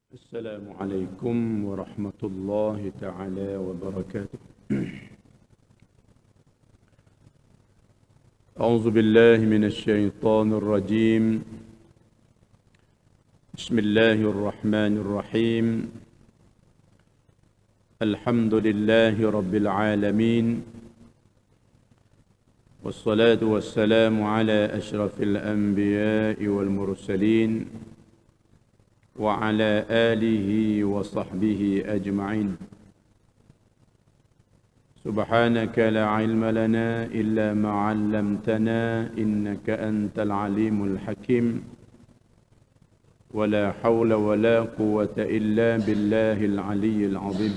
السلام عليكم ورحمة الله تعالى وبركاته. أعوذ بالله من الشيطان الرجيم. بسم الله الرحمن الرحيم. الحمد لله رب العالمين، والصلاة والسلام على أشرف الأنبياء والمرسلين وعلى آله وصحبه أجمعين. سبحانك لا علم لنا إلا ما علمتنا إنك أنت العليم الحكيم، ولا حول ولا قوة إلا بالله العلي العظيم.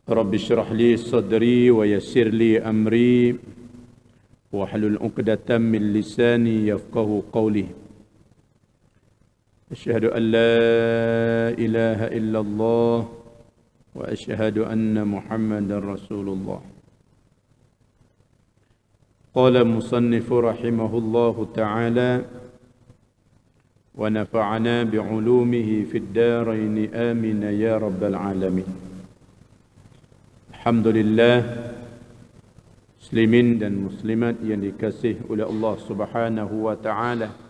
رب اشرح لي صدري ويسر لي أمري واحلل عقدة من لساني يفقه قولي. أشهد أن لا إله إلا الله وأشهد أن محمدا رسول الله. قال المصنف رحمه الله تعالى: ونفعنا بعلومه في الدارين آمين يا رب العالمين. Alhamdulillah, muslimin dan muslimat yang dikasihi oleh Allah Subhanahu wa taala.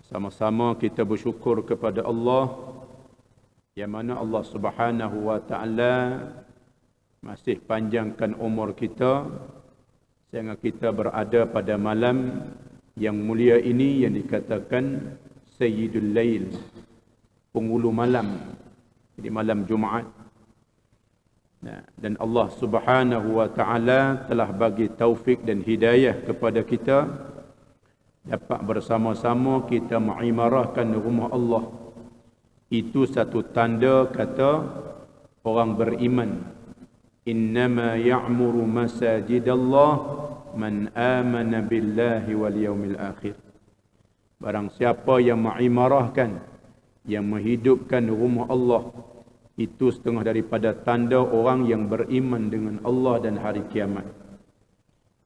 Sama-sama kita bersyukur kepada Allah yang mana Allah Subhanahu wa taala masih panjangkan umur kita sehingga kita berada pada malam yang mulia ini yang dikatakan Sayyidul Lail, penghulu malam, di malam Jumaat. Dan Allah Subhanahu wa taala telah bagi taufik dan hidayah kepada kita dapat bersama-sama kita mengimarahkan rumah Allah. Itu satu tanda kata orang beriman. Innama ya'muru masajidallah man amana billahi wal yaumil akhir. Barang siapa yang mengimarahkan, yang menghidupkan rumah Allah, itu setengah daripada tanda orang yang beriman dengan Allah dan hari kiamat.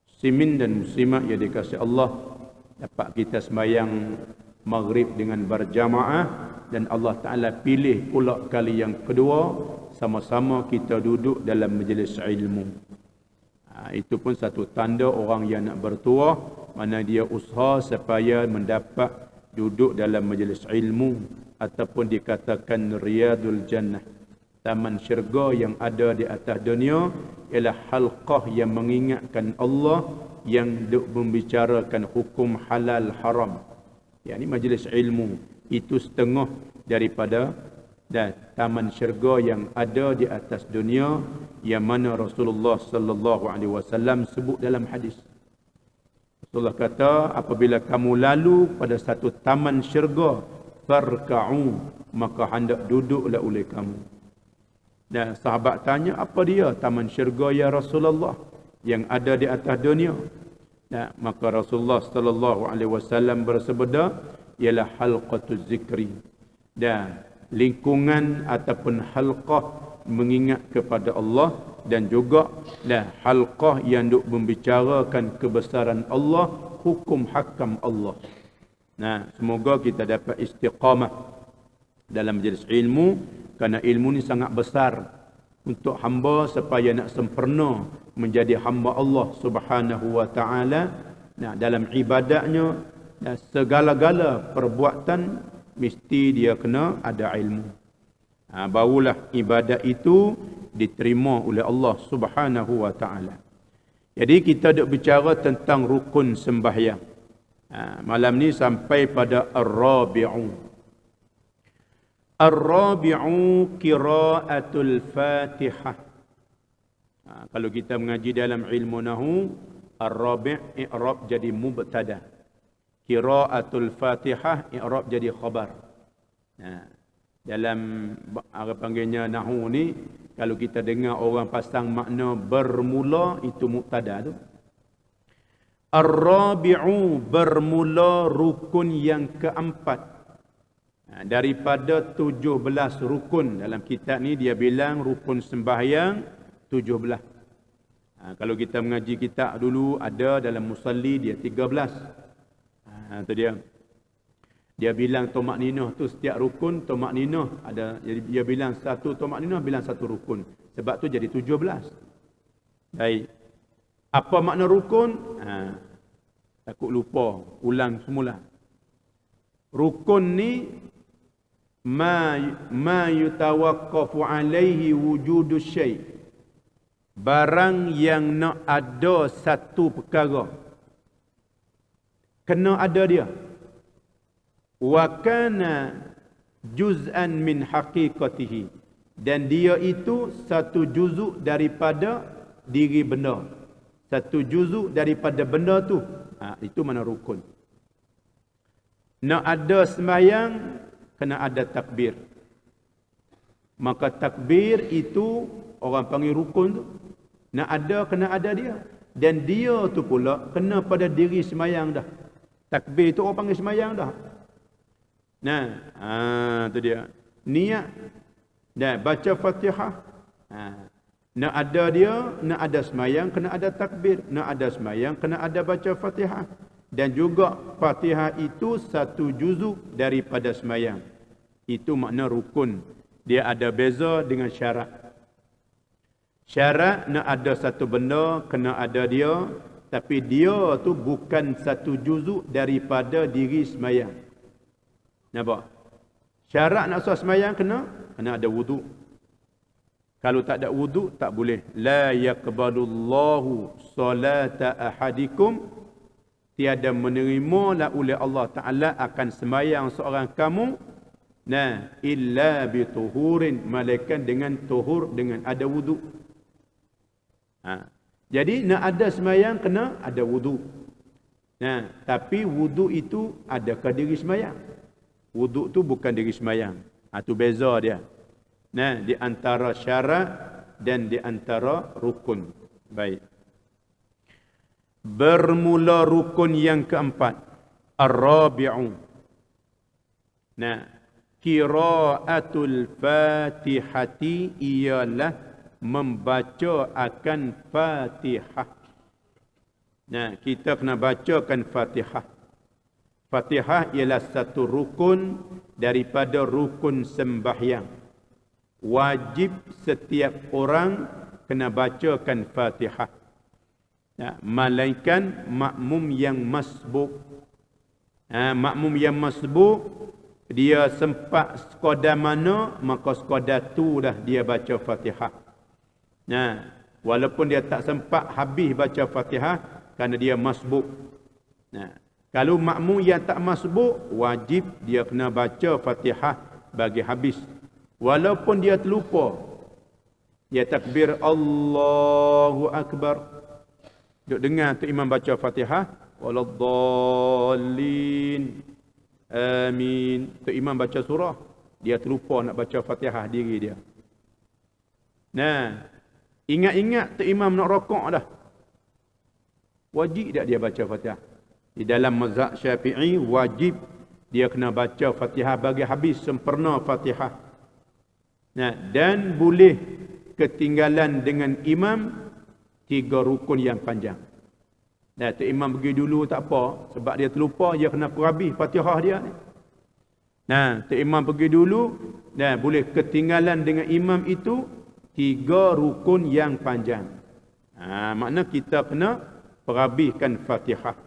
Muslimin dan muslimat yang dikasihi Allah, dapat kita sembahyang maghrib dengan berjamaah dan Allah Ta'ala pilih pula kali yang kedua sama-sama kita duduk dalam majlis ilmu. Itu pun satu tanda orang yang nak bertuah, mana dia usaha supaya mendapat duduk dalam majlis ilmu ataupun dikatakan riyadul jannah. Taman syurga yang ada di atas dunia ialah halqah yang mengingatkan Allah, yang membicarakan hukum halal haram. Yang ini majlis ilmu. Itu setengah daripada taman syurga yang ada di atas dunia, yang mana Rasulullah sallallahu alaihi wasallam sebut dalam hadis. Rasulullah kata, apabila kamu lalu pada satu taman syurga, farka'u, maka hendak duduklah oleh kamu. Dan sahabat tanya, apa dia taman syurga ya Rasulullah yang ada di atas dunia? Nah, maka Rasulullah sallallahu alaihi wasallam bersabda, ialah halqatuz zikri. Dan lingkungan ataupun halqah mengingat kepada Allah, dan juga halqah yang duk membicarakan kebesaran Allah, hukum hakam Allah. Nah, semoga kita dapat istiqamah dalam majlis ilmu, kerana ilmu ni sangat besar untuk hamba supaya nak sempurna menjadi hamba Allah Subhanahu wa taala. Nah, dalam ibadatnya dan segala-gala perbuatan mesti dia kena ada ilmu. Barulah ibadat itu diterima oleh Allah Subhanahu wa taala. Jadi kita duk bicara tentang rukun sembahyang. Malam ni sampai pada ar-rabi'u. Ar-rabi'u qira'atul Fatihah. Kalau kita mengaji dalam ilmu nahwu, ar-rabi' i'rab jadi mubtada. Qira'atul Fatihah i'rab jadi khabar. Dalam apa panggilnya nahwu ni, kalau kita dengar orang pasang makna bermula, itu mubtada tu. Ar-rabi'u, bermula rukun yang keempat. Daripada 17 rukun dalam kitab ni, dia bilang rukun sembahyang 17. Kalau kita mengaji kitab dulu, ada dalam musalli dia 13. Itu dia. Dia bilang tomak ninah tu setiap rukun, tomak ninah ada, jadi dia bilang satu tomak ninah, bilang satu rukun. Sebab tu jadi 17. Baik. Apa makna rukun? Takut lupa, ulang semula. Rukun ni ma yutawaqqafu alaihi wujudus syai'. Barang yang nak ada satu perkara, kena ada dia. Wa kana juz'an min haqiqatihi, dan dia itu satu juzuk daripada diri benda. Satu juzuk daripada benda tu. Itu mana rukun. Nak ada sembahyang, kena ada takbir. Maka takbir itu orang panggil rukun tu. Nak ada, kena ada dia. Dan dia tu pula kena pada diri sembahyang dah. Takbir itu orang panggil sembahyang dah. Nah, tu dia. Niat dan baca Fatihah. Nak ada dia, nak ada sembahyang, kena ada takbir. Nak ada sembahyang, kena ada baca Fatihah. Dan juga Fatihah itu satu juzuk daripada sembahyang. Itu makna rukun. Dia ada beza dengan syarat. Syarat nak ada satu benda, kena ada dia. Tapi dia tu bukan satu juzuk daripada diri sembahyang. Nampak? Syarat nak sah sembahyang kena ada wuduk. Kalau tak ada wuduk, tak boleh. La yaqbalullahu salata ahadikum. Tiada menerima lah oleh Allah Ta'ala akan sembahyang seorang kamu. Illa bituhurin. Malaikat dengan tuhur, dengan ada wuduk. Jadi nak ada sembahyang kena ada wuduk. Tapi wuduk itu adakah diri sembahyang? Wuduk tu bukan diri sembahyang. Itu beza dia. Di antara syarat dan di antara rukun. Baik. Bermula rukun yang keempat. Ar-rabi'u. Qira'atul Fatihati ialah membaca akan Fatihah. Kita kena bacakan Fatihah. Fatihah ialah satu rukun daripada rukun sembahyang. Wajib setiap orang kena bacakan Fatihah. Melainkan makmum yang masbuk. Makmum yang masbuk, dia sempat sekadar mana, maka sekadar tu dah dia baca Fatihah. Walaupun dia tak sempat habis baca Fatihah kerana dia masbuk. Kalau makmum yang tak masbuk, wajib dia kena baca Fatihah bagi habis. Walaupun dia terlupa, dia takbir Allahu Akbar. Duk dengar tu imam baca Fatihah, waladdallin, amin. Tu imam baca surah, dia terlupa nak baca Fatihah diri dia. Ingat-ingat tu imam nak rokok dah. Wajib tak dia baca Fatihah? Di dalam mazhab Syafi'i, wajib dia kena baca Fatihah bagi habis, sempurna Fatihah. Dan boleh ketinggalan dengan imam 3 rukun yang panjang. Tu imam pergi dulu tak apa, sebab dia terlupa, dia kena perhabis Fatihah dia ni. Tu imam pergi dulu, dan boleh ketinggalan dengan imam itu 3 rukun yang panjang. Makna kita kena perhabiskan Fatihah.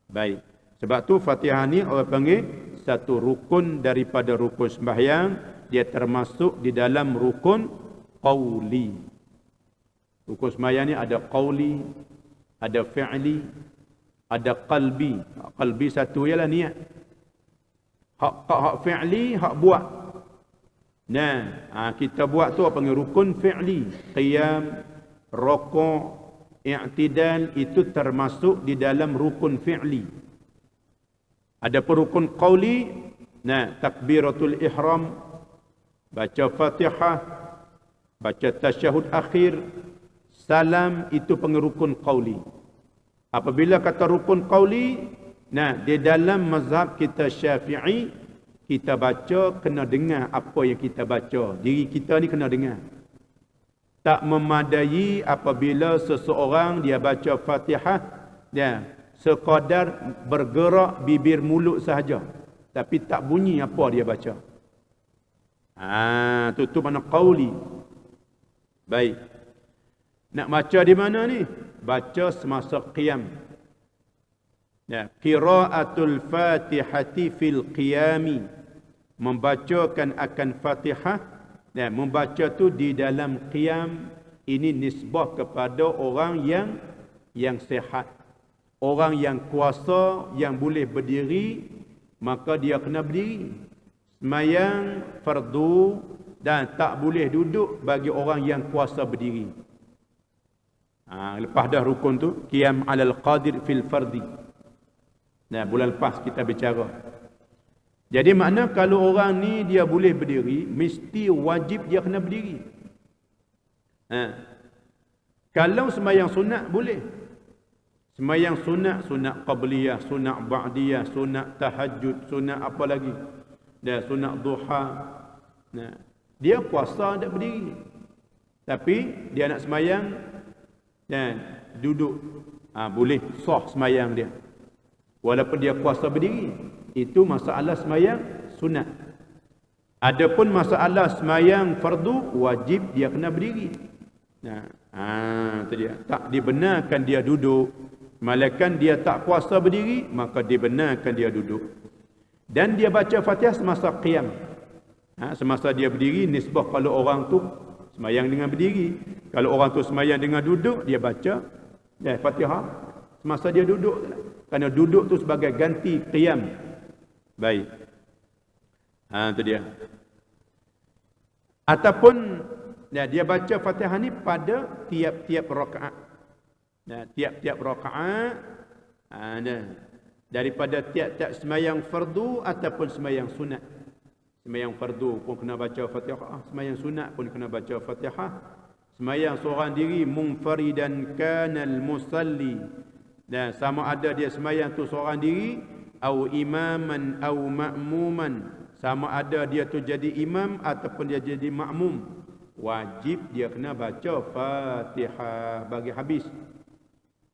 Baik. Sebab tu Fatihah ni orang panggil satu rukun daripada rukun sembahyang. Dia termasuk di dalam rukun qauli. Rukun sembahyang ni ada qauli, ada fi'li, ada qalbi. Qalbi satu ialah niat. Hak fi'li, hak buat. Kita buat tu apa panggil rukun fi'li. Qiyam, rukuk, i'tidal, itu termasuk di dalam rukun fi'li. Ada rukun qauli, takbiratul ihram, baca Fatihah, baca tasyahud akhir, salam, itu pengerukun qauli. Apabila kata rukun qauli, di dalam mazhab kita Syafi'i, kita baca kena dengar apa yang kita baca. Diri kita ni kena dengar. Tak memadai apabila seseorang dia baca Fatihah, dia sekadar bergerak bibir mulut sahaja. tapi tak bunyi apa dia baca. Tu mana qauli. Baik. Nak baca di mana ni? Baca semasa qiyam. Ya, qiraatul Fatihati fil qiyami. Membacakan akan Fatihah, ya, membaca tu di dalam qiyam. Ini nisbah kepada orang yang sehat. Orang yang kuasa, yang boleh berdiri, maka dia kena berdiri. Semayang fardu dan tak boleh duduk bagi orang yang kuasa berdiri. Lepas dah rukun tu, qiyam alal qadir fil fardi. Nah, bulan lepas kita bicara. Jadi makna kalau orang ni dia boleh berdiri, mesti wajib dia kena berdiri. Kalau semayang sunat boleh. Semayang sunat, sunat qabliyah, sunat ba'diyah, sunat tahajud, sunat apa lagi? Dan sunat duha. Nah, dia puasa tak berdiri. Tapi dia nak semayang dan duduk. Boleh sah semayang dia. Walaupun dia puasa berdiri. Itu masalah semayang sunat. Adapun masalah semayang fardu, wajib dia kena berdiri. Itu dia. Tak dibenarkan dia duduk. Malaikat dia tak kuasa berdiri, maka dibenarkan dia duduk. Dan dia baca Fatihah semasa qiyam. Semasa dia berdiri, nisbah kalau orang tu semayang dengan berdiri. Kalau orang tu semayang dengan duduk, dia baca Fatihah semasa dia duduk. Kerana duduk tu sebagai ganti qiyam. Baik. Itu dia. Ataupun dia baca Fatihah ni pada tiap-tiap rakaat. Tiap-tiap rakaat daripada tiap-tiap semayang fardu ataupun semayang sunat. Semayang fardu pun kena baca Fatihah, semayang sunat pun kena baca Fatihah. Semayang seorang diri munfaridan kanal musalli, dan sama ada dia semayang tu seorang diri au imaman au ma'muman, sama ada dia tu jadi imam ataupun dia jadi makmum, wajib dia kena baca Fatihah bagi habis.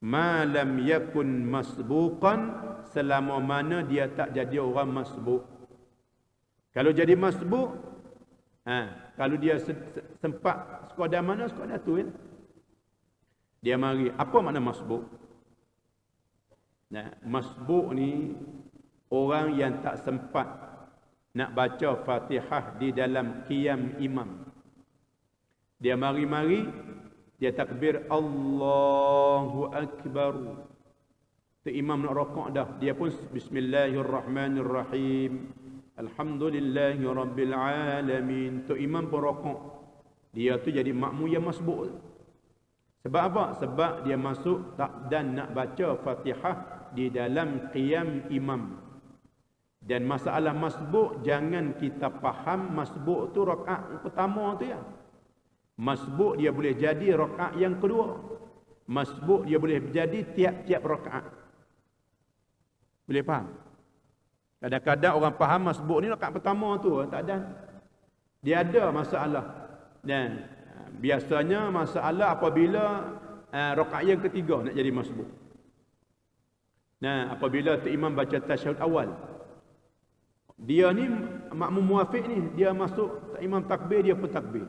Ma lam yakun masbuqan, selama mana dia tak jadi orang masbuk. Kalau jadi masbuk, kalau dia sempat sekadar mana sekadar tu, dia mari. Apa makna masbuk? Masbuk ni orang yang tak sempat nak baca Fatihah di dalam qiyam imam. Dia mari-mari, dia takbir Allahu Akbar. Tu imam nak rakaat dah, dia pun Bismillahirrahmanirrahim, Alhamdulillahi Rabbil Alamin. Tu imam pun rakaat. Dia tu jadi makmum yang masbuk. Sebab apa? Sebab dia masuk tak dan nak baca Fatihah di dalam qiyam imam. Dan masalah masbuk, jangan kita faham masbuk tu rakaat pertama tu ya. Masbuk dia boleh jadi rakaat yang kedua. Masbuk dia boleh jadi tiap-tiap rakaat. Boleh faham? Kadang-kadang orang faham masbuk ni rakaat pertama tu, tak ada. Dia ada masalah. Dan biasanya masalah apabila rakaat yang ketiga nak jadi masbuk. Apabila tu imam baca tasyahud awal. Dia ni makmum muafiq ni, dia masuk imam takbir, dia pun takbir.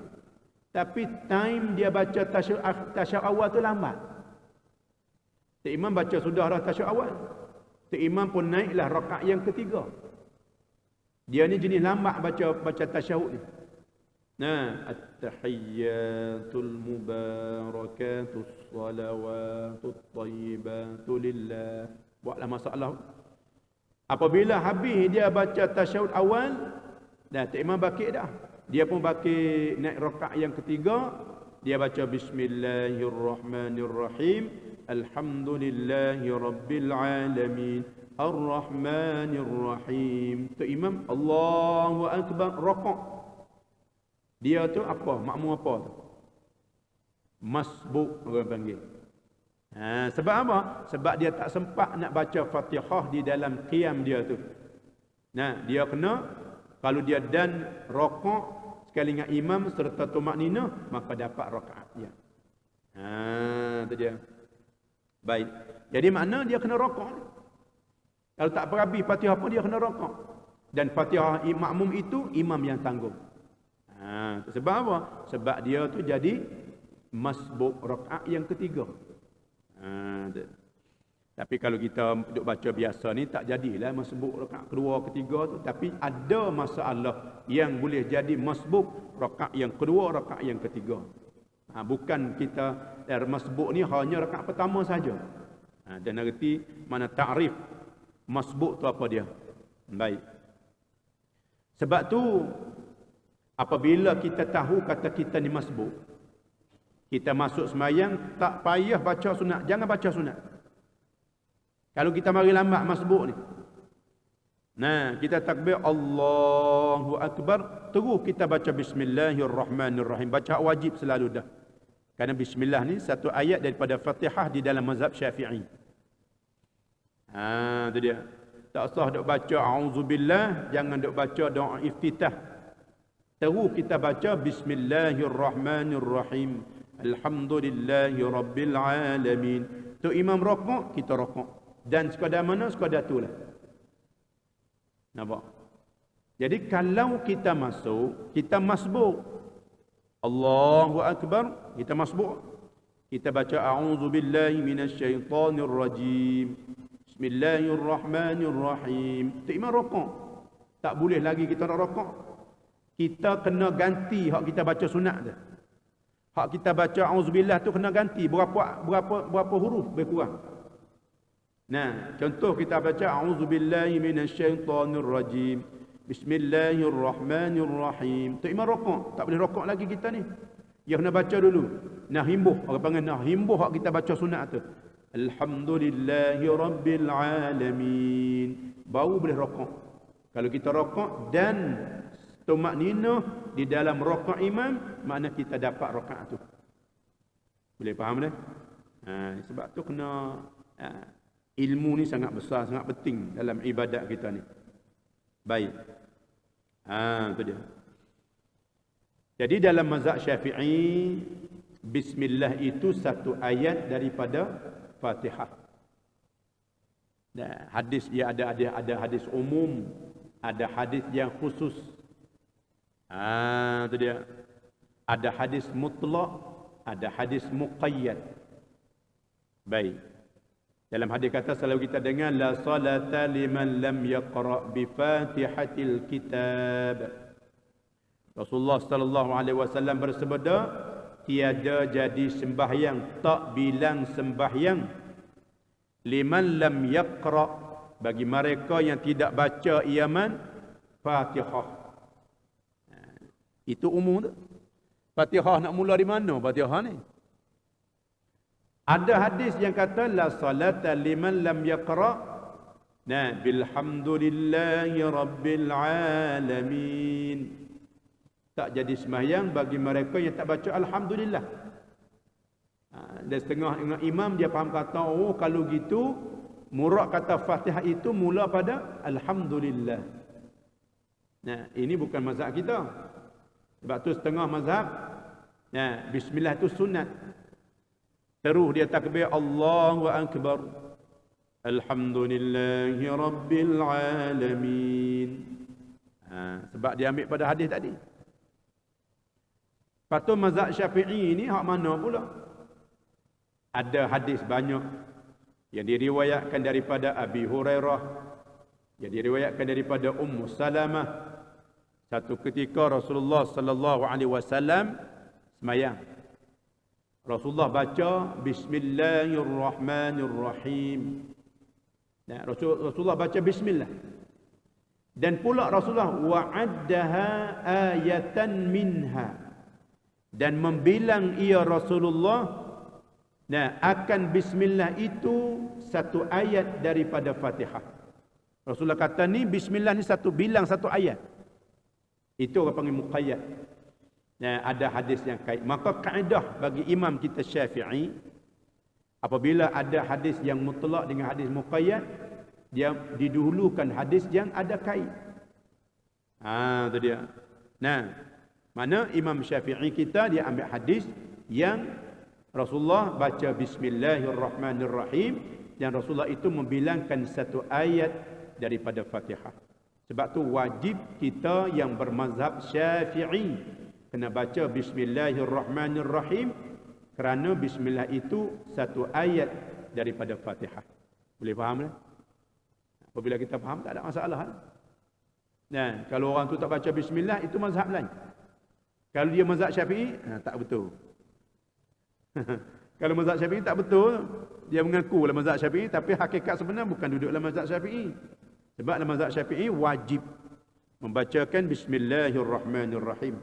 Tapi time dia baca tasyahud awal tu lambat. Tu imam baca sudah dah tasyahud awal. Tu imam pun naiklah rakaat yang ketiga. Dia ni jenis lambat baca tasyahud ni. At-tahiyyatul mubarakatus salawatut thayyibatu lillah. Buatlah masalah. Apabila habis dia baca tasyahud awal, dah tu imam bakit dah. Dia pun bakit naik rakaat yang ketiga, dia baca Bismillahirrahmanirrahim, Alhamdulillahi Rabbil Alamin, Ar-Rahmanirrahim. Tu imam Allahu Akbar rakaat. Dia tu apa? Makmum apa tu? Masbuk orang panggil. Sebab apa? Sebab dia tak sempat nak baca Fatihah di dalam qiyam dia tu. Dia kena, kalau dia dan rakaat sekali dengan imam serta tumakninah, maka dapat rakaat dia. Itu dia. Baik. Jadi makna dia kena rakaat. Kalau tak berabi Fatihah pun dia kena rakaat. Dan Fatihah makmum itu imam yang tanggung. Sebab apa? Sebab dia tu jadi masbuk rakaat yang ketiga. Tapi kalau kita duk baca biasa ni tak jadilah masbuk rakaat kedua ketiga tu, tapi ada masalah yang boleh jadi masbuk rakaat yang kedua, rakaat yang ketiga. Bukan kita masbuk ni hanya rakaat pertama saja. Dan erti mana ta'rif masbuk tu apa dia. Baik. Sebab tu apabila kita tahu kata kita ni masbuk, kita masuk sembahyang tak payah baca sunat, jangan baca sunat. Kalau kita mari lambat masbuk ni, nah kita takbir Allahu Akbar, terus kita baca Bismillahirrahmanirrahim, baca wajib selalu dah. Kerana Bismillah ni satu ayat daripada Fatihah di dalam mazhab Syafi'i. Itu dia. Tak usah duk baca A'udzubillah, jangan duk baca doa iftitah. Terus kita baca Bismillahirrahmanirrahim. Alhamdulillahi Rabbil Alamin. Tu imam rokok, kita rokok. Dan sekadar mana, sekadar tu lah. Nampak? Jadi kalau kita masuk, kita masbuk. Allahu Akbar, kita masbuk. Kita baca A'udzubillahi minasyaitanirrajim. Bismillahirrahmanirrahim. Tu imam rokok. Tak boleh lagi kita nak rokok. Kita kena ganti hak kita baca sunat tu. Hak kita baca auzubillah tu kena ganti berapa huruf lebih kurang. Nah, contoh kita baca auzubillahi minasyaitonirrajim. Bismillahirrahmanirrahim. Tu imam rokok, tak boleh rokok lagi kita ni. Dia kena baca dulu. Nah himbuh, orang panggil nah himbuh hak kita baca sunat tu. Alhamdulillahi Rabbil Alamin. Baru boleh rokok. Kalau kita rokok dan tumak nina di dalam rokok imam, makna kita dapat rakaat tu. Boleh faham dah? Sebab tu kena ilmu ni sangat besar, sangat penting dalam ibadat kita ni. Baik. Tu dia. Jadi dalam mazhab Syafi'i, Bismillah itu satu ayat daripada Fatihah. Dan hadis ia ada hadis umum, ada hadis yang khusus. Itu dia. Ada hadis mutlak, ada hadis muqayyad. Baik. Dalam hadis kata selalu kita dengar la salata liman lam yaqra bi Fatihatil kitab. Rasulullah sallallahu alaihi wasallam bersabda, tiada jadi sembahyang, tak bilang sembahyang liman lam yaqra, bagi mereka yang tidak baca iaman Fatihah. Itu umum tu. Fatihah nak mula di mana Fatihah ni? Ada hadis yang kata la salata liman lam yaqra bilhamdulillahi rabbil alamin. Tak jadi sembahyang bagi mereka yang tak baca alhamdulillah. Dan setengah imam dia faham kata, oh kalau gitu murad kata Fatihah itu mula pada alhamdulillah. Ini bukan mazhab kita. Sebab tu setengah mazhab bismillah itu sunat. Terus dia takbir Allahu Akbar. Alhamdulillahi Rabbil Alamin. Sebab dia ambil pada hadis tadi. Lepas tu mazhab Syafi'i ni hak mana pula? Ada hadis banyak yang diriwayatkan daripada Abi Hurairah, yang diriwayatkan daripada Ummu Salamah. Satu ketika Rasulullah sallallahu alaihi wasallam sembahyang. Rasulullah baca Bismillahirrahmanirrahim. Rasulullah baca bismillah. Dan pula Rasulullah wa'addaha ayatan minha. Dan membilang ia Rasulullah akan bismillah itu satu ayat daripada Fatihah. Rasulullah kata ni bismillah ni satu bilang satu ayat. Itu orang panggil muqayyad. Ada hadis yang kait. Maka kaedah bagi imam kita Syafi'i, apabila ada hadis yang mutlak dengan hadis muqayyad, dia didahulukan hadis yang ada kait. Itu dia. Mana Imam Syafi'i kita dia ambil hadis yang Rasulullah baca Bismillahirrahmanirrahim dan Rasulullah itu membilangkan satu ayat daripada Fatihah. Sebab tu wajib kita yang bermazhab Syafi'i kena baca Bismillahirrahmanirrahim, kerana bismillah itu satu ayat daripada Fatihah. Boleh faham tak? Apabila kita faham, tak ada masalah. Nah, kalau orang tu tak baca bismillah, itu mazhab lain. Kalau dia mazhab Syafi'i, tak betul. Kalau mazhab Syafi'i tak betul, dia mengaku dalam mazhab Syafi'i, tapi hakikat sebenar bukan duduk dalam mazhab Syafi'i. Sebab dalam mazhab Syafi'i wajib membacakan Bismillahirrahmanirrahim.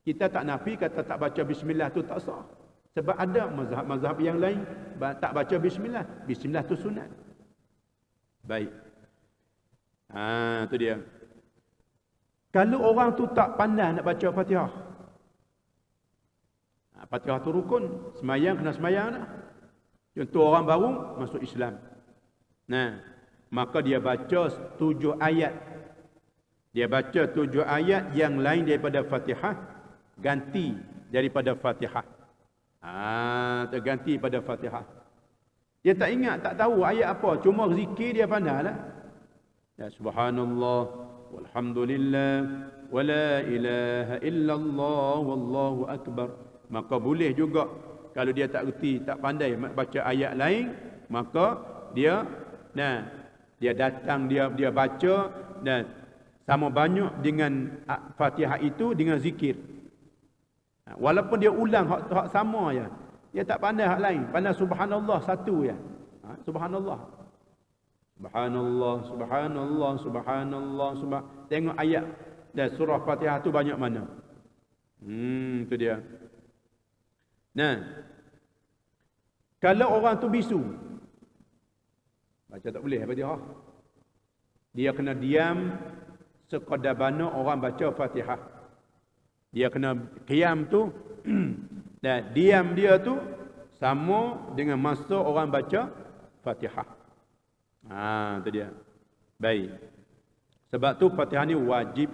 Kita tak nafi kata tak baca bismillah tu tak sah. Sebab ada mazhab-mazhab yang lain tak baca bismillah. Bismillah tu sunat. Baik. Tu dia. Kalau orang tu tak pandai nak baca Fatihah. Fatihah tu rukun, semayang kena semayang dah. Contoh orang baru masuk Islam. Nah, maka dia baca 7 ayat. Dia baca 7 ayat yang lain daripada Fatihah, ganti daripada Fatihah. Terganti pada Fatihah. Dia tak ingat, tak tahu ayat apa, cuma zikir dia pandai lah. Ya subhanallah walhamdulillah wala ilaha illallah wallahu akbar. Maka boleh juga kalau dia tak reti, tak pandai baca ayat lain, maka dia datang dia baca dan sama banyak dengan Fatihah itu dengan zikir. Walaupun dia ulang hak sama ya. Dia tak pandai hak lain, pandai subhanallah satu ya. Subhanallah. Subhanallah, subhanallah, subhanallah, tengok ayat dan surah Fatihah tu banyak mana. Itu dia. Nah, kalau orang tu bisu, baca tak boleh Fatihah. Dia kena diam sekadar mana orang baca Fatihah. Dia kena qiyam tu dan diam dia tu sama dengan masa orang baca Fatihah. Itu dia. Baik. Sebab tu Fatihah ni wajib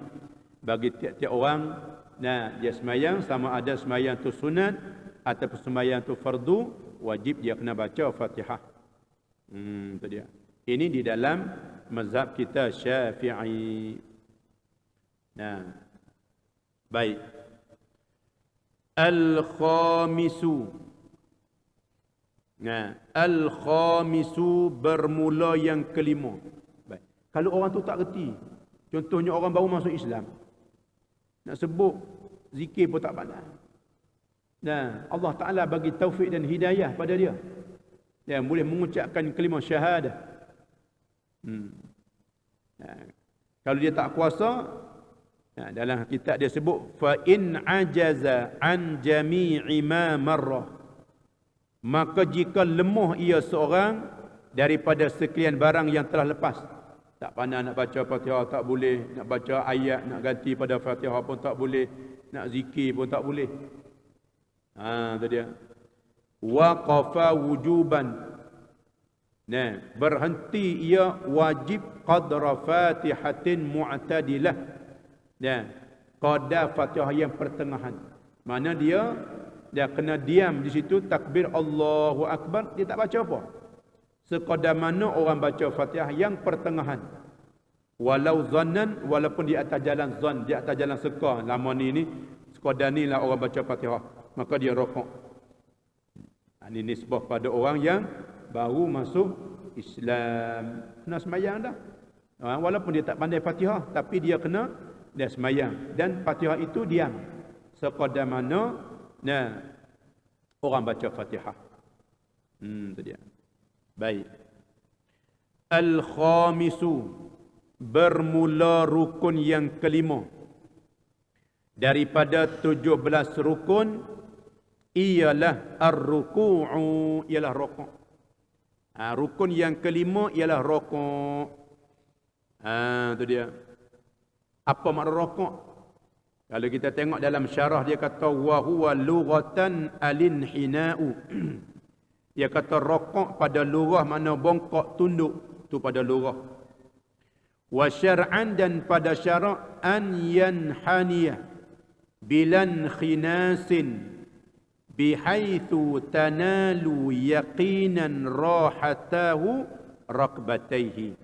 bagi tiap-tiap orang. Dia semayang, sama ada semayang tu sunat ataupun semayang tu fardu, wajib dia kena baca Fatihah. Itu dia. Ini di dalam mazhab kita Syafi'i. Baik. Al-khamisu. Al-khamisu bermula yang kelima. Baik. Kalau orang tu tak reti, contohnya orang baru masuk Islam, nak sebut zikir pun tak pandai. Allah Ta'ala bagi taufik dan hidayah pada dia. Dia boleh mengucapkan kalimah syahadah. Kalau dia tak kuasa, dalam kitab dia sebut fa in ajaza an jami'i ma marrah, maka jika lemah ia seorang daripada sekalian barang yang telah lepas, tak pandai nak baca Fatihah tak boleh, nak baca ayat nak ganti pada Fatihah pun tak boleh, nak zikir pun tak boleh. Itu dia. Waqafa wujuban. Berhenti ia wajib qadra Fatihatin mu'tadilah. Qadar Fatihah yang pertengahan. Mana dia kena diam di situ, takbir Allahu Akbar, dia tak baca apa. Sekadar mana orang baca Fatihah yang pertengahan. Walau zannan, walaupun di atas jalan zan, di atas jalan seka, lama ni sekadar ni lah orang baca Fatihah, maka dia rokok. Ini nisbah pada orang yang baru masuk Islam. Kena semayang dah. Walaupun dia tak pandai Fatihah, tapi dia kena dia semayang. Dan Fatihah itu diam sekadar mana orang baca Fatihah. Itu dia. Baik. Al-khamisu, bermula rukun yang kelima. Daripada 17 rukun ialah ar-ruku'u, ialah rukuk. Rukun yang kelima ialah rukuk. Itu dia. Apa makna rukuk? Kalau kita tengok dalam syarah dia kata wa huwa lughatan al-inhina'u. Dia kata rukuk pada lugah mana bongkok tunduk, tu pada lugah. Wa syar'an, dan pada syarak an yanhaniyah bilan khinasin bihaitsu tanalu yaqinan rahatahu rakbataihi.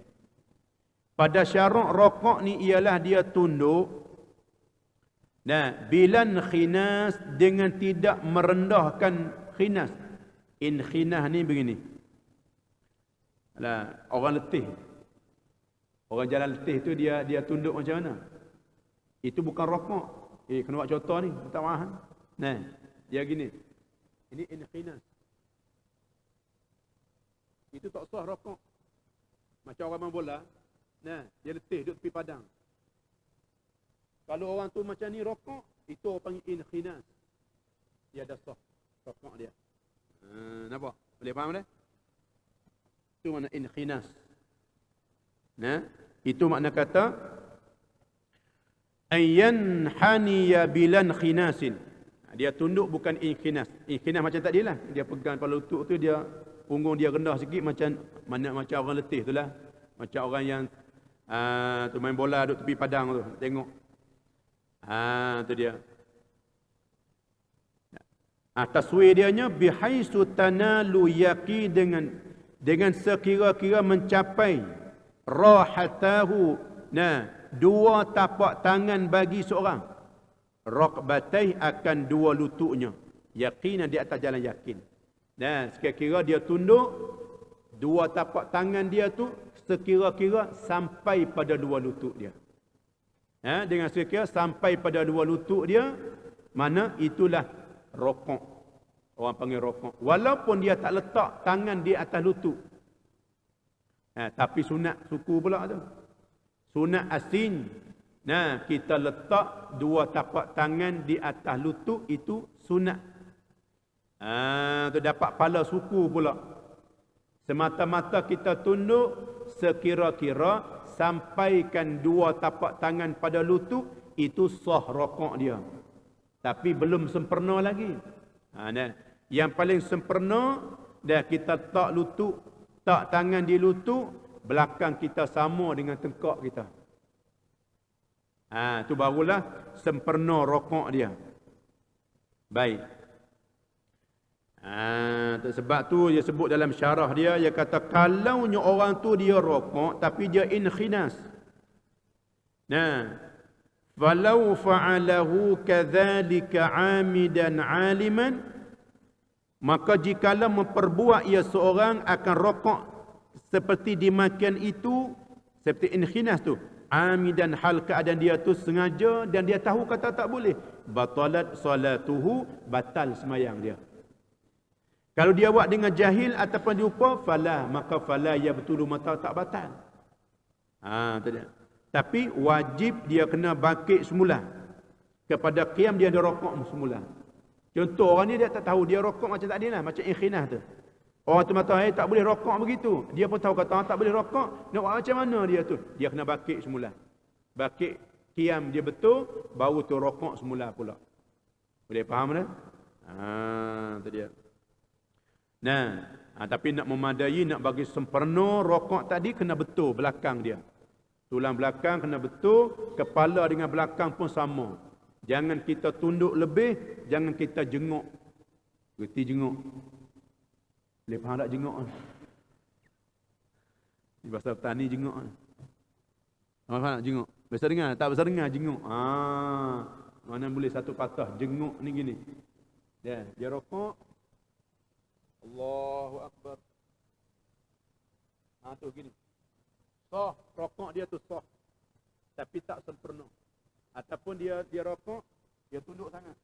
pada syarak rokok ni ialah dia tunduk. Nah, bilan khinas, dengan tidak merendahkan khinas. Khinas ni begini. Lah, orang letih. Orang jalan letih tu dia tunduk macam mana? Itu bukan rokok. Kena buat contoh ni, minta maaf. Nah, dia gini. Ini khinas. Itu tak sah rokok. Macam orang main bola. Nah, dia letih duduk tepi padang. Kalau orang tu macam ni rokok, itu orang panggil khinas. Dia dah sah rokok dia. Nampak? Boleh faham dah? Itu makna khinas. Nah, itu makna kata ayyan haniya bilan khinasin. Dia tunduk bukan khinas. Khinas macam tadi lah. Dia pegang kepala lutut tu, dia punggung dia rendah sikit macam orang letih tu lah. Macam orang yang tu main bola duduk tepi padang tu. Tengok. Tu dia. Taswir dianya bihaisu tanalu yaqi, dengan sekira-kira mencapai rahatahu. Nah, dua tapak tangan bagi seorang. Raqbatai, akan dua lututnya. Yaqinan, di atas jalan yakin. Nah, sekira-kira dia tunduk, dua tapak tangan dia tu sekira-kira sampai pada dua lutut dia. Dengan sekira sampai pada dua lutut dia, mana itulah rokok. Orang panggil rokok. Walaupun dia tak letak tangan di atas lutut. Tapi sunat suku pula tu. Sunat asin. Nah, kita letak dua tapak tangan di atas lutut, itu sunat. Tu dapat pahala suku pula. Semata-mata kita tunduk, sekira-kira sampaikan dua tapak tangan pada lutut, itu sah rokok dia. Tapi belum sempurna lagi. Yang paling sempurna, dah kita tak lutut, tak tangan di lutut, belakang kita sama dengan tengkok kita. Tu barulah sempurna rokok dia. Baik. Sebab tu dia sebut dalam syarah dia kata, kalaunya orang tu dia rokok tapi dia khinas. Walau fa'alahu kadzalika 'amidan 'aliman, maka jikalau memperbuat ia seorang akan rokok seperti dimakan itu, seperti khinas tu, amidan, hal keadaan dia tu sengaja dan dia tahu kata tak boleh, batalat salatuhu, batal semayang dia. Kalau dia buat dengan jahil ataupun lupa, maka fala ya betul, mata tak batal. Tapi wajib dia kena bangkit semula. Kepada qiyam dia ada rokok semula. Contoh orang ni dia tak tahu, dia rokok macam tadi lah, macam khinas tu. Orang tu mata tak boleh rokok begitu. Dia pun tahu kata tak boleh rokok. Nak buat macam mana dia tu? Dia kena bangkit semula. Bangkit qiyam dia betul, baru tu rokok semula pula. Boleh faham dah? Tu dia. Tapi nak memadai, nak bagi sempurna rokok tadi, kena betul belakang dia. Tulang belakang kena betul, kepala dengan belakang pun sama. Jangan kita tunduk lebih, jangan kita jenguk. Berarti jenguk. Boleh faham tak jenguk? Di bahasa petani jenguk. Faham tak jenguk? Biasa dengar? Tak biasa dengar jenguk. Mana boleh satu patah jenguk ni gini. Dia rokok. Allahu Akbar. Tu gini. Sah, rokok dia tu sah. Tapi tak sempurna. Ataupun dia rokok, dia tunduk sangat.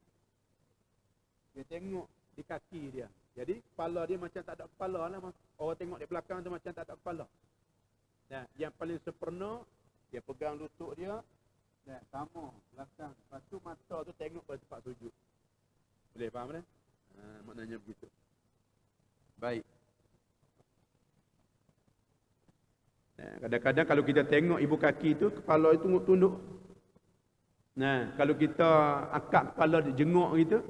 Dia tengok di kaki dia. Jadi kepala dia macam tak ada kepala lah. Orang tengok di belakang tu macam tak ada kepala. Yang paling sempurna, dia pegang lutut dia, sama belakang. Lepas tu mata tu tengok pada tempat sujud. Boleh faham tak? Maknanya begitu. Baik. Kadang-kadang kalau kita tengok ibu kaki tu, kepala itu tunduk. Kalau kita akak kepala jenguk gitu,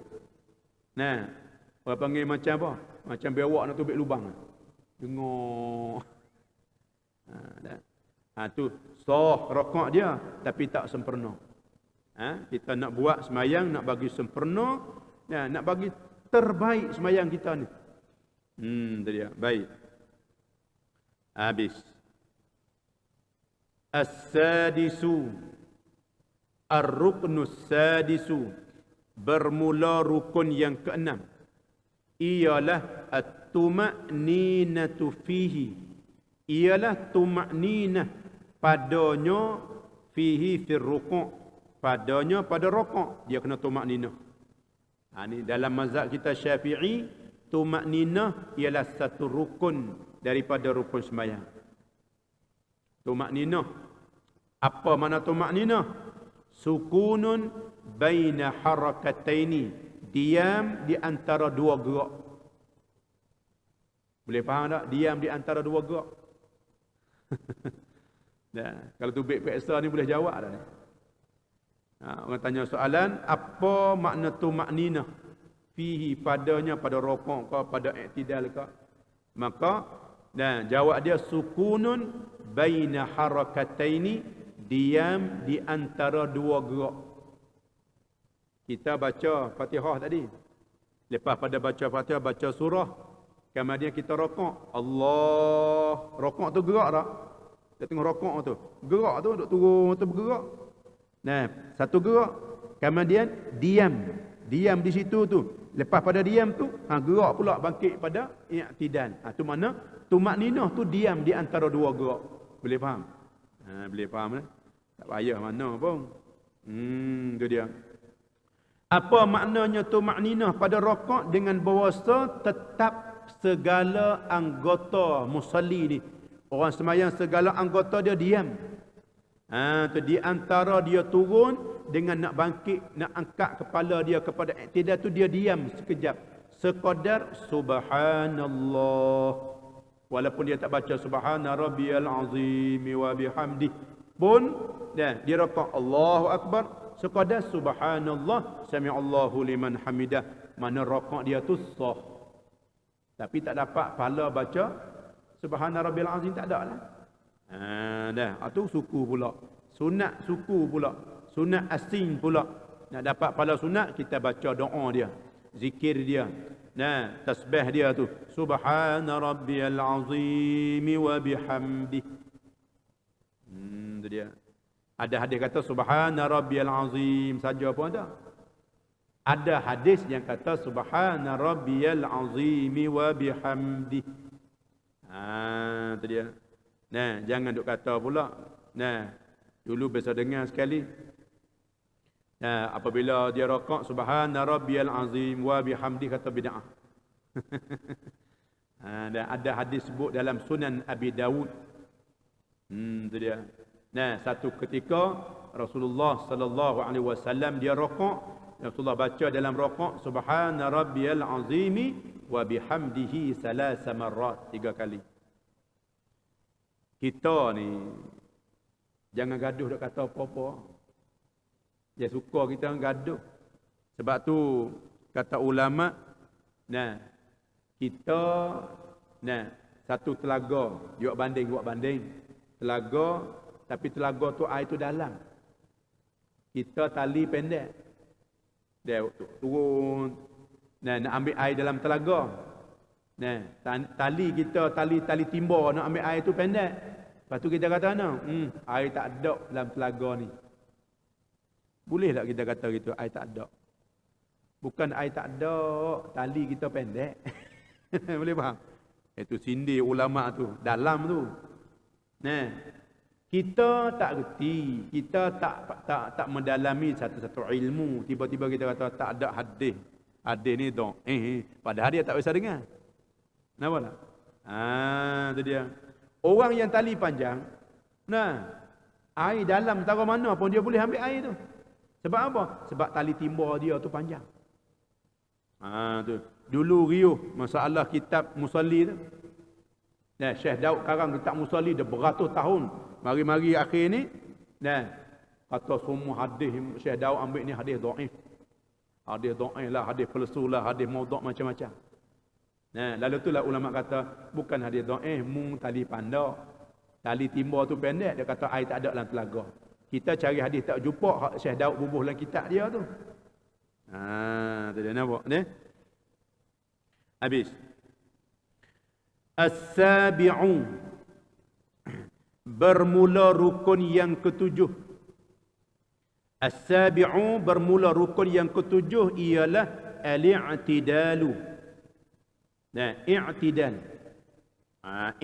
orang panggil macam apa? Macam biawak nak tubik lubang. Jenguk. Tu sah rokok dia, tapi tak sempurna. Kita nak buat semayang, nak bagi sempurna, nak bagi terbaik semayang kita ni. Tu dia. Baik. Habis. As-sadisu, ar-ruknus sadisu, bermula rukun yang keenam, ialah at-tuma'ninatu fihi, ialah tuma'ninah padanya, fihi fir ruku', padanya pada rukuk dia kena tuma'ninah. Ni dalam mazhab kita Syafi'i, tuma'ninah ialah satu rukun daripada rukun sembahyang. Tuma'ninah, apa makna tuma'ninah? Sukunun baina harakataini, diam di antara dua gerak. Boleh faham tak? Diam di antara dua gerak. Nah, kalau tubik peksa ni boleh jawab dah ni. Orang tanya soalan, apa makna tuma'ninah? Fihi, padanya, pada rokok ke, pada iktidal ke? Maka, jawab dia, sukunun baina harakataini, diam di antara dua gerak. Kita baca Fatihah tadi. Lepas pada baca Fatihah, baca surah. Kemudian kita rokok. Allah. Rokok tu gerak tak? Dia tengok rokok tu. Gerak tu, duk turun tu bergerak. Satu gerak. Kemudian diam. Diam di situ tu. Lepas pada diam tu, gerak pula bangkit pada i'tidal. Tu mana? Tuma'ninah tu diam di antara dua gerak. Boleh faham? Boleh faham tak? Tak payah mana pun. Tu dia. Apa maknanya tuma'ninah pada rakaat? Dengan bahasa tetap segala anggota musalli ni, orang sembahyang, segala anggota dia diam. Tu di antara dia turun dengan nak bangkit, nak angkat kepala dia kepada iktidal tu, dia diam sekejap. Sekadar subhanallah. Walaupun dia tak baca subhana rabbiyal azim wa bihamdi pun, dia rakaat Allahu akbar, sekadar subhanallah sami'allahu liman hamidah. Mana rakaat dia tu sah. Tapi tak dapat pahala baca subhana rabbil azim, tak ada lah. Tu suku pula. Sunat suku pula. Sunat asing pula. Nak dapat pahala sunat, kita baca doa dia, zikir dia, tasbih dia tu, subhana rabbiyal azim wa bihamdi. Tu dia. Ada hadis kata subhana rabbiyal azim saja pun ada. Ada hadis yang kata subhana rabbiyal azim wa bihamdi. Tu dia. Jangan duk kata pula. Dulu biasa dengar sekali. Apabila dia rakaat subhana rabbiyal azim wa bihamdi, kata bid'ah. Dan ada hadis sebut dalam Sunan Abi Dawud. Tu dia. Satu ketika Rasulullah sallallahu alaihi wasallam dia rakaat, Rasulullah baca dalam rakaat subhana rabbiyal azim wa bihamdihi salasa marrat, 3 kali. Kita ni jangan gaduh dak kata apa-apa. Dia suka kita gaduh. Sebab tu kata ulama, kita satu telaga, buat banding. Telaga, tapi telaga tu air tu dalam. Kita tali pendek. Dia turun, nak ambil air dalam telaga. Tali kita, tali timba nak ambil air tu pendek. Lepas tu kita kata air tak ada dalam telaga ni. Boleh tak kita kata gitu, air tak ada? Bukan air tak ada, tali kita pendek. Boleh faham? Itu sindir ulama tu, dalam tu. Kita tak reti, kita tak mendalami satu-satu ilmu, tiba-tiba kita kata tak ada hadis. Hadis ni dong. Padahal dia tak biasa dengar. Kenapa tak? Tu dia. Orang yang tali panjang, air dalam taruh mana pun dia boleh ambil air tu. Sebab apa? Sebab tali timba dia tu panjang. Tu. Dulu riuh masalah kitab Musalli tu. Syekh Daud karang kitab Musalli dah beratus tahun. Mari-mari akhir ni, kata semua hadis Syekh Daud ambil ni hadis dhaif. Hadis dhaif lah, hadis palsu lah, hadis maudhu' macam-macam. Lalu itulah ulama kata, bukan hadis dhaif, mung tali pandak. Tali timba tu pendek, dia kata air tak ada dalam telaga. Kita cari hadis tak jumpa, Syekh Daud bubuh dalam kitab dia tu. Tu dia nampak ni. Habis. As-sabi'u, bermula rukun yang ketujuh. As-sabi'u bermula rukun yang ketujuh ialah al-i'tidalu. Nah, i'tidal.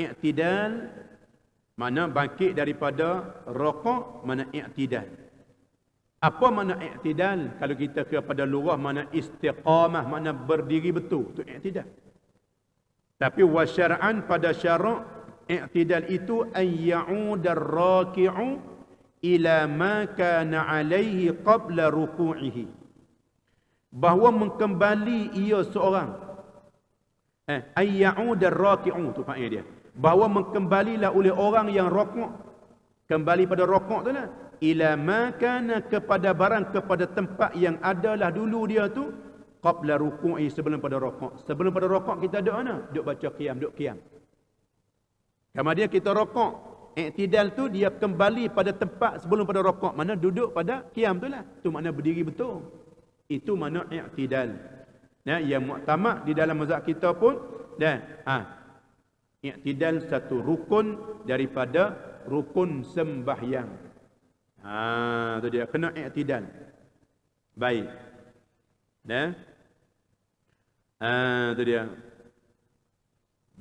I'tidal mana bangkit daripada rukuk, mana i'tidal. Apa makna i'tidal? Kalau kita kepada lugah mana istiqamah, mana berdiri betul, itu i'tidal. Tapi wa syar'an pada syarak i'tidal itu an ya'uda ar-raki'u ila ma kana 'alaihi qabla ruku'ihi. Bahawa mengkembali ia seorang an ya'uda ar-raki'u tu makna dia. Bahawa mengkembalilah oleh orang yang rukuk, kembali pada rukuk tu lah, ila ma kana kepada barang, kepada tempat yang adalah dulu dia tu qabla ruku'i, sebelum pada rukuk. Sebelum pada rukuk kita duduk mana? Duduk baca qiyam, duduk qiyam. Kemudian kita rukuk, i'tidal tu dia kembali pada tempat sebelum pada rukuk, mana duduk pada qiyam tu lah. Tu makna berdiri betul. Itu makna i'tidal. Nah, yang muktamad di dalam mazhab kita pun i'tidal satu rukun daripada rukun sembahyang. Tu dia kena i'tidal. Baik. Nah. Tu dia.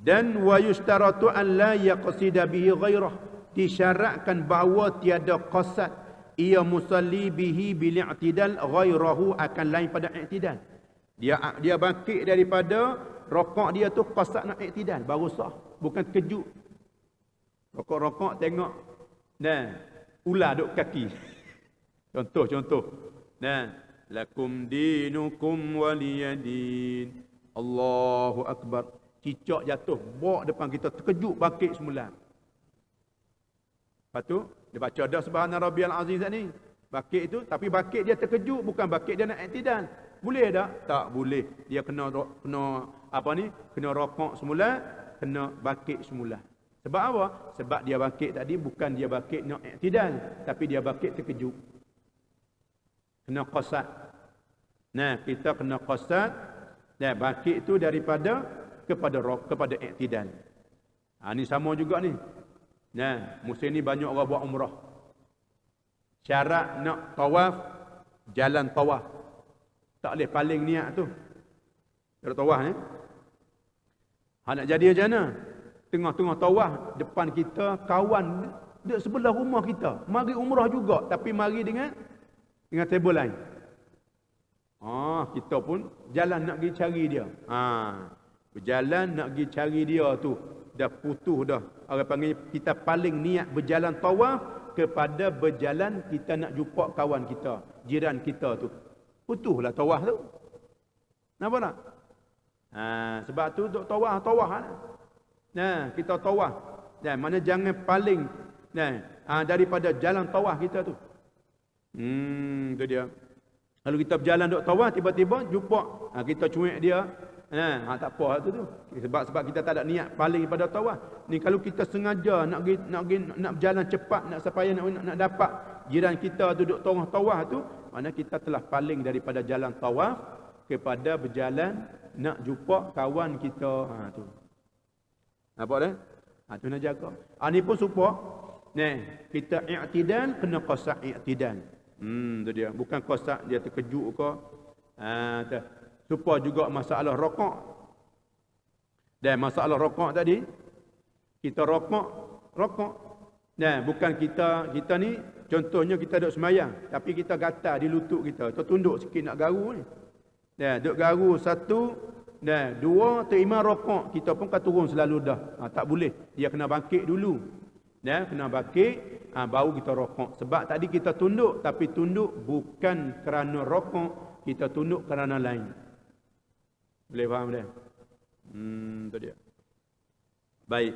Dan wa yushtaratu an la yaqsida bihi ghairah. Disyaratkan bahawa tiada qasad ia musalli bihi bil i'tidal ghairahu, akan lain pada i'tidal. Dia bangkit daripada rokok dia tu qasad nak i'tidal baru sah, bukan terkejut. Rokok-rokok tengok ular duk kaki. Contoh. Lakum dinukum waliyadin. Allahu akbar. Cicak jatuh, bok depan kita, terkejut, bangkit semula. Lepas tu dia baca dah subhana rabbiyal azim ni. Bangkit itu, tapi bangkit dia terkejut, bukan bangkit dia nak i'tidal. Boleh tak? Tak boleh. Dia kena kena rokok semula, kena bangkit semula. Sebab apa? Sebab dia bangkit tadi bukan dia bangkit nak i'tidal, tapi dia bangkit terkejut. Kena qasad. Nah, kita kena qasad. Dan bangkit itu daripada kepada i'tidal. Ni sama juga ni. Nah, musim ni banyak orang buat umrah. Syarat nak tawaf, jalan tawaf. Tak boleh paling niat tu. Jalan tawaf ni. Nak jadi macam mana? Tengah-tengah tawaf, depan kita kawan duduk sebelah rumah kita. Mari umrah juga, tapi mari dengan table lain. Kita pun jalan nak pergi cari dia. Berjalan nak pergi cari dia tu. Dah putus dah. Orang panggil kita paling niat berjalan tawaf kepada berjalan kita nak jumpa kawan kita, jiran kita tu. Putuslah tawaf tu. Kenapa tak? Sebab tu duk tawaf. Kita tawaf. Mana jangan paling daripada jalan tawaf kita tu. Tu dia. Kalau kita berjalan duk tawaf, tiba-tiba jumpa, kita cuek dia. Tak apa tu. Sebab kita tak ada niat paling pada tawaf. Ni kalau kita sengaja nak berjalan cepat, nak supaya nak dapat jiran kita duduk tengah tawaf tu, mana kita telah paling daripada jalan tawaf kepada berjalan nak jumpa kawan kita. Tu. Nampak dah? Tu nak jaga. Ni pun supaya kita i'tidal, kena qasad i'tidal. Tu dia. Bukan qasad dia terkejut ke. Supaya juga masalah rokok. Dan masalah rokok tadi, kita rokok. Bukan kita ni, contohnya kita duduk semayang, tapi kita gatal di lutut kita. Kita tunduk sikit nak garu ni. Duduk garu satu, dua, terima rokok. Kita pun kan turun selalu dah. Tak boleh. Dia kena bangkit dulu. Kena bangkit, baru kita rokok. Sebab tadi kita tunduk, tapi tunduk bukan kerana rokok, kita tunduk kerana lain. Boleh faham dia? Tu dia. Baik.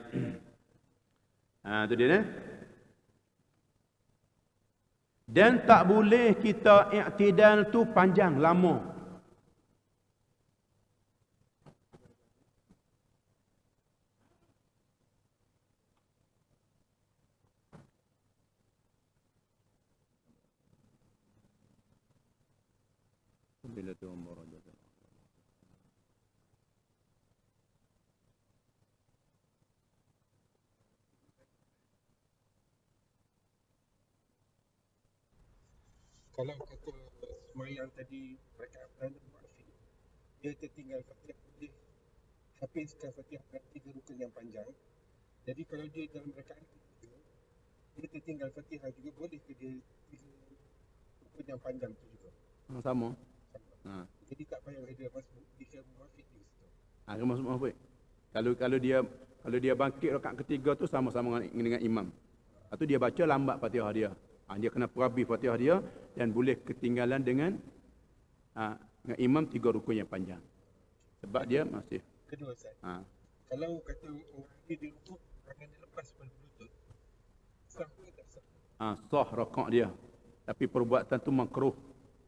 Tu dia. Dan tak boleh kita i'tidal tu panjang, lama. Bila tu umur aja. Kalau kata semayang tadi rakaat pertama muafiq, dia tertinggal Fatihah boleh habiskan Fatihah dengan 3 rukun yang panjang. Jadi kalau dia dalam rakaat ketiga, dia tertinggal Fatihah juga boleh ke dia 3 rukun yang panjang tu juga. Sama. Sama. Ha. Jadi tak payah dia masuk dia muafiq di situ. Ha, maksud apa? Kalau dia bangkit rakaat ketiga tu sama-sama dengan imam. Lepas tu dia baca lambat Fatihah dia. Ha, dia kena perabi Fatihah dia dan boleh ketinggalan dengan imam 3 rukun yang panjang. Sebab dia masih Kedua Ustaz. ha. Kalau kata orang dia rukuk, tangan dia lepas pada lutut, sah ke tak sah? Sah rakaat dia. Tapi perbuatan tu makruh.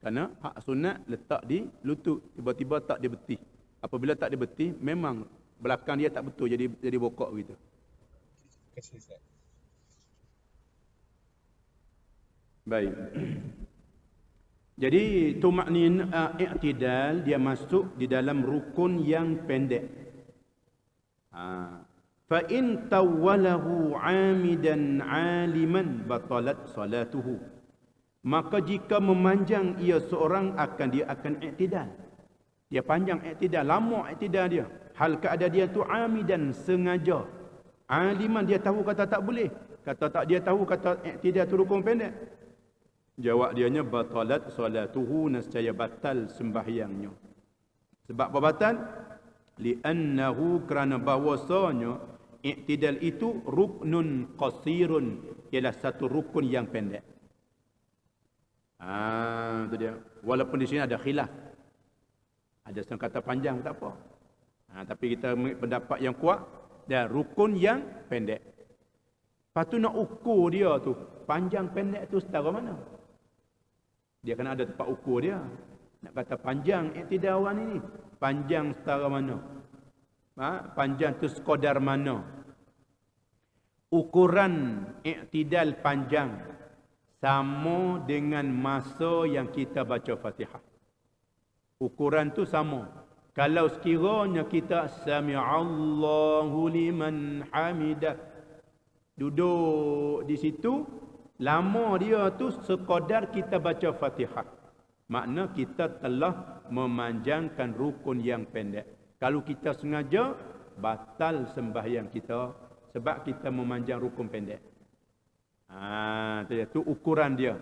Kerana hak sunat letak di lutut, tiba-tiba tak di betih. Apabila tak di betih, memang belakang dia tak betul, jadi bokok gitu. Terima kasih Ustaz. Baik. Jadi tumaknin i'tidal dia masuk di dalam rukun yang pendek. Fa in tawwalahu 'amidan 'aliman batalat salatuhu. Maka jika memanjang ia seorang dia akan i'tidal. Dia panjang i'tidal, lama i'tidal dia. Hal keadaan dia tu 'amidan, sengaja. 'Aliman dia tahu kata tak boleh. Kata tak dia tahu kata i'tidal tu rukun pendek. Jawab dianya batalat salatuhu, nescaya batal sembahyangnya. Sebab apa batal? Li'annahu, kerana bahwasanya i'tidal itu ruknun qasirun, ialah satu rukun yang pendek. Itu dia. Walaupun di sini ada khilaf. Ada yang kata panjang tak apa. Tapi kita pendapat yang kuat dan rukun yang pendek. Lepas tu nak ukur dia tu, panjang pendek tu setara mana? Dia kena ada tempat ukur dia. Nak kata panjang i'tidal orang ini, panjang setara mana? Panjang tu sekadar mana? Ukuran i'tidal panjang sama dengan masa yang kita baca Fatihah. Ukuran tu sama. Kalau sekiranya kita sami'allahu liman hamidah, duduk di situ, lama dia tu sekadar kita baca Fatihah. Makna kita telah memanjangkan rukun yang pendek. Kalau kita sengaja, batal sembahyang kita sebab kita memanjang rukun pendek. Itu ukuran dia.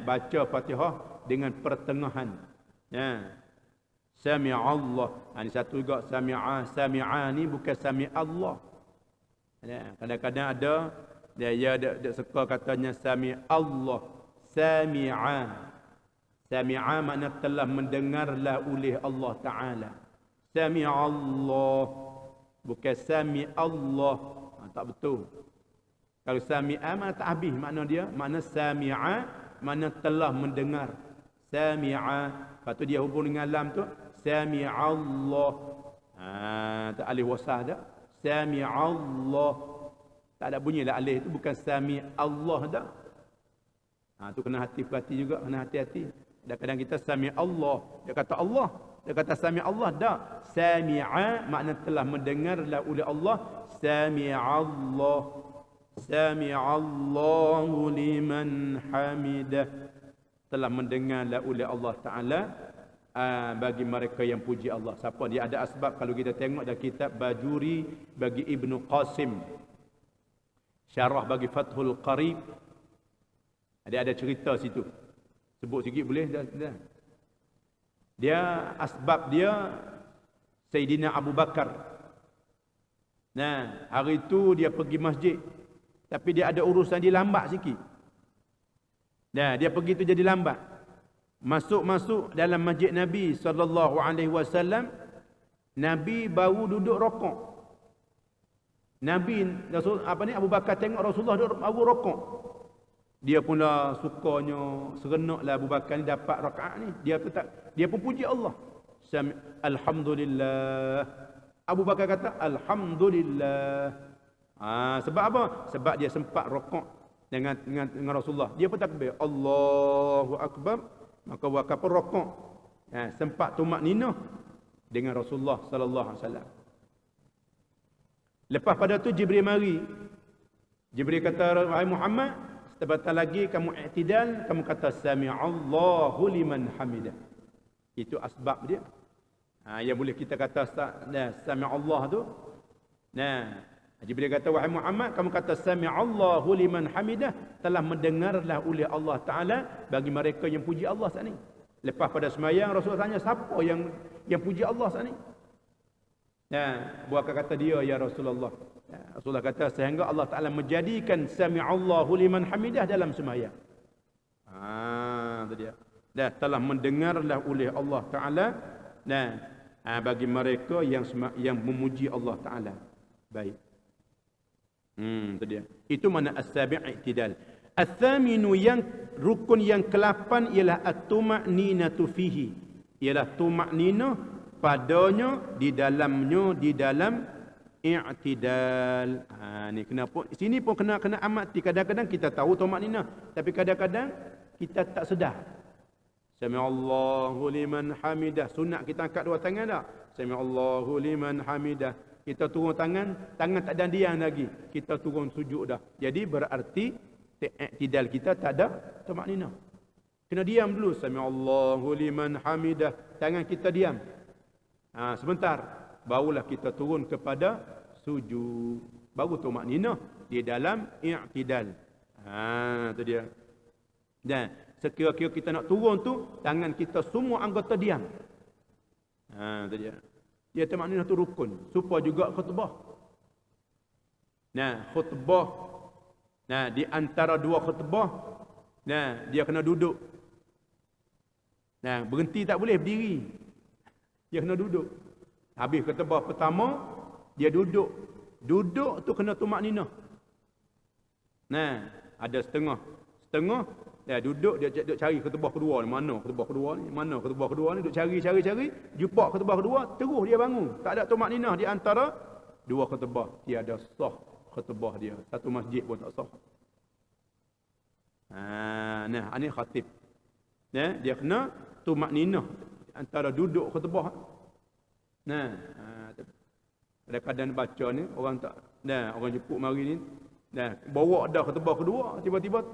Baca Fatihah dengan pertengahan. Sami'allah. Ini satu juga sami'a ni bukan sami'allah. Kadang-kadang ada dia ada suka katanya sami'allah, sami'a makna telah mendengarlah oleh Allah Ta'ala. Sami'allah bukan sami'allah. Tak betul. Kalau sami'a makna tak habis makna dia. Makna sami'a makna telah mendengar. Sami'a, lepas tu dia hubung dengan lam tu, sami'allah. Tak alif wasah dah. Sami'allah. Tak ada bunyi lah alif tu, bukan sami Allah dah. Tu kena hati-hati juga, kena hati-hati. Kadang-kadang kita sami Allah, dia kata Allah, dia kata sami Allah dah. Sami'a makna telah mendengarlah oleh Allah. Sami'allah, sami'allahu liman hamidah, telah mendengarlah oleh Allah Ta'ala bagi mereka yang puji Allah. Siapa dia? Ada asbab kalau kita tengok dalam kitab Bajuri bagi Ibnu Qasim, syarah bagi Fathul Qarib, ada cerita situ. Sebut sikit boleh dah. Dia asbab dia Sayyidina Abu Bakar. Hari itu dia pergi masjid, tapi dia ada urusan, dia lambat sikit. Dia pergi tu jadi lambat. Masuk dalam masjid Nabi SAW, Nabi baru duduk rokok. Abu Bakar tengok Rasulullah duduk baru rokok. Dia pula sukanya serenaklah Abu Bakar ni dapat rakaat ni. Dia pun puji Allah. Alhamdulillah. Abu Bakar kata alhamdulillah. Sebab apa? Sebab dia sempat rokok dengan Rasulullah. Dia pun takbir Allahu Akbar, maka Abu Bakar pun rokok. Sempat tumak ninah dengan Rasulullah sallallahu alaihi wasallam. Lepas pada tu Jibril mari. Jibril kata, "Wahai Muhammad, Sebentar lagi kamu i'tidal, kamu kata sami'allahu liman hamidah. Itu asbab dia. Yang boleh kita kata sami'allah tu. Nah, Jibril kata wahai Muhammad, kamu kata sami'allahu liman hamidah, telah mendengarlah oleh Allah Taala bagi mereka yang puji Allah saat ni. Lepas pada sembahyang Rasulullah tanya siapa yang puji Allah saat ni? Nah, bukan kata dia ya Rasulullah. Rasulullah kata sehingga Allah Taala menjadikan sami'allahu liman hamidah dalam sembahyang. Itu dia. Dah telah mendengarlah oleh Allah Taala bagi mereka yang memuji Allah Taala. Baik. Itu dia. Itu mana as-sabi' i'tidal. Ats-tsaminu yang rukun yang ke-8 ialah at-tuma'ninatu fihi. Ialah tuma'ninah padanya di dalam i'tidal. Ni kenapa sini pun kena amati. Kadang-kadang kita tahu tuma'ninah, tapi kadang-kadang kita tak sedar. Sami'allahu liman hamidah. Sunat kita angkat dua tangan tak? Sami'allahu liman hamidah. Kita turun tangan tak ada diam lagi. Kita turun sujud dah. Jadi berarti i'tidal kita tak ada tuma'ninah. Kena diam dulu. Sami'allahu liman hamidah. Tangan kita diam. Sebentar, barulah kita turun kepada sujud. Baru tuma'ninah di dalam i'tidal. Itu dia. Dan sekira-kira kita nak turun tu, tangan kita semua anggota diam. Itu dia. Dia tuma'ninah tu rukun. Supaya juga khutbah. Khutbah. Di antara dua khutbah, dia kena duduk. Berhenti tak boleh, berdiri. Dia kena duduk. Habis khutbah pertama, dia duduk. Duduk tu kena tuma'ninah. Ada setengah. Dia duduk, dia duduk cari khutbah kedua ni. Mana khutbah kedua ni? Mana khutbah kedua ni? Duduk cari. Jumpa khutbah kedua, terus dia bangun. Tak ada tuma'ninah di antara dua khutbah. Tiada sah khutbah dia. Satu masjid pun tak sah. Ini khatib. Dia kena tuma'ninah antara duduk khutbah. Kadang-kadang baca ni orang tak, orang jemput mari ni, bawa dah khutbah kedua, tiba-tiba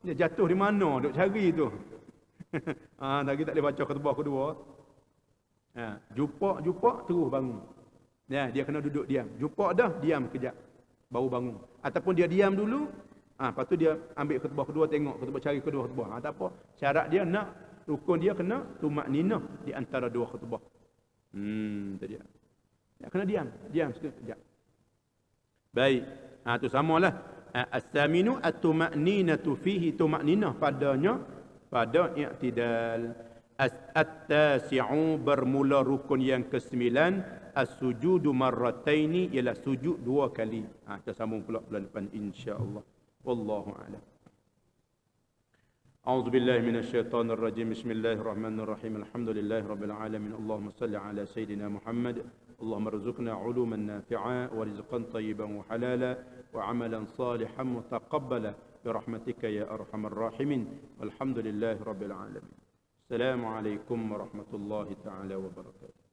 dia jatuh di mana, duk cari tu. Lagi tak boleh baca khutbah kedua. Jumpa terus bangun. Dia kena duduk diam. Jumpa dah, diam kejap, baru bangun. Ataupun dia diam dulu, lepas tu dia ambil khutbah kedua, tengok khutbah, cari kedua khutbah. Tak apa. Syarat dia nak, rukun dia kena tuma'ninah di antara dua khutbah. Itu dia. Dia kena diam sekejap. Baik. Tu samalah. As-saminu at-tuma'ninatu fihi, tuma'ninah padanya pada i'tidal. At-tasi'u bermula rukun yang ke-9, as-sujudu marrataini, ialah sujud dua kali. Kita sambung pula bulan depan insya-Allah. Wallahu a'lam. A'udzu billahi minasyaitonir rajim. Bismillahirrahmanirrahim. Alhamdulillahirabbil alamin. Allahumma shalli ala sayidina Muhammad. Allahumma rzuqna 'uluman nafi'a wa rizqan tayyiban wa halala wa 'amalan salihan mutaqabbala bi rahmatika ya arhamar rahimin. Walhamdulillahirabbil alamin. Assalamu alaikum warahmatullahi taala wabarakatuh.